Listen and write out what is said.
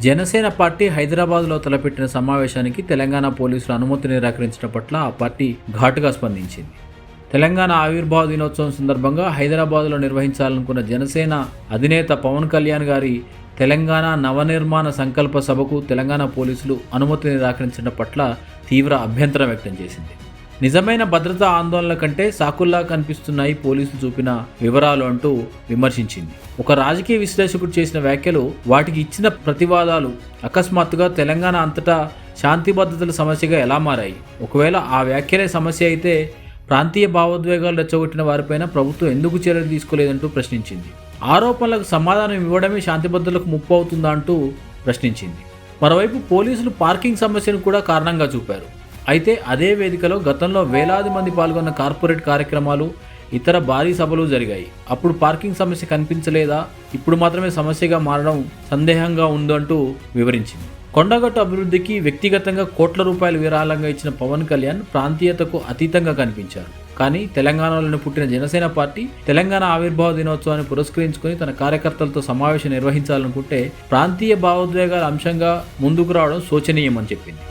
Janasena party హైదరాబాద్లో తలపెట్టిన సమావేశానికి తెలంగాణ పోలీసులు అనుమతి నిరాకరించడం పట్ల ఆ పార్టీ ఘాటుగా స్పందించింది. తెలంగాణ ఆవిర్భావ దినోత్సవం సందర్భంగా హైదరాబాద్లో నిర్వహించాలనుకున్న జనసేన అధినేత పవన్ కళ్యాణ్ గారి తెలంగాణ నవనిర్మాణ సంకల్ప సభకు తెలంగాణ పోలీసులు అనుమతి నిరాకరించడం పట్ల తీవ్ర అభ్యంతరం వ్యక్తం చేసింది. నిజమైన భద్రతా ఆందోళనల కంటే సాకుల్లా కనిపిస్తున్నాయి పోలీసులు చూపిన వివరాలు అంటూ విమర్శించింది. ఒక రాజకీయ విశ్లేషకుడు చేసిన వ్యాఖ్యలు, వాటికి ఇచ్చిన ప్రతివాదాలు అకస్మాత్తుగా తెలంగాణ అంతటా శాంతి భద్రతల సమస్యగా ఎలా మారాయి? ఒకవేళ ఆ వ్యాఖ్యలే సమస్య అయితే ప్రాంతీయ భావోద్వేగాలు రెచ్చగొట్టిన వారిపైన ప్రభుత్వం ఎందుకు చర్యలు తీసుకోలేదంటూ ప్రశ్నించింది. ఆరోపణలకు సమాధానం ఇవ్వడమే శాంతి భద్రతలకు ముప్పు అవుతుందా అంటూ ప్రశ్నించింది. మరోవైపు పోలీసులు పార్కింగ్ సమస్యను కూడా కారణంగా చూపారు. అయితే అదే వేదికలో గతంలో వేలాది మంది పాల్గొన్న కార్పొరేట్ కార్యక్రమాలు, ఇతర భారీ సభలు జరిగాయి. అప్పుడు పార్కింగ్ సమస్య కనిపించలేదా? ఇప్పుడు మాత్రమే సమస్యగా మారడం సందేహంగా ఉందంటూ వివరించింది. కొండగట్టు అభివృద్ధికి వ్యక్తిగతంగా కోట్ల రూపాయలు విరాళంగా ఇచ్చిన పవన్ కళ్యాణ్ ప్రాంతీయతకు అతీతంగా కనిపించారు. కానీ తెలంగాణలోని పుట్టిన జనసేన పార్టీ తెలంగాణ ఆవిర్భావ దినోత్సవాన్ని పురస్కరించుకుని తన కార్యకర్తలతో సమావేశం నిర్వహించాలనుకుంటే ప్రాంతీయ భావోద్వేగాల అంశంగా ముందుకు రావడం శోచనీయమని చెప్పింది.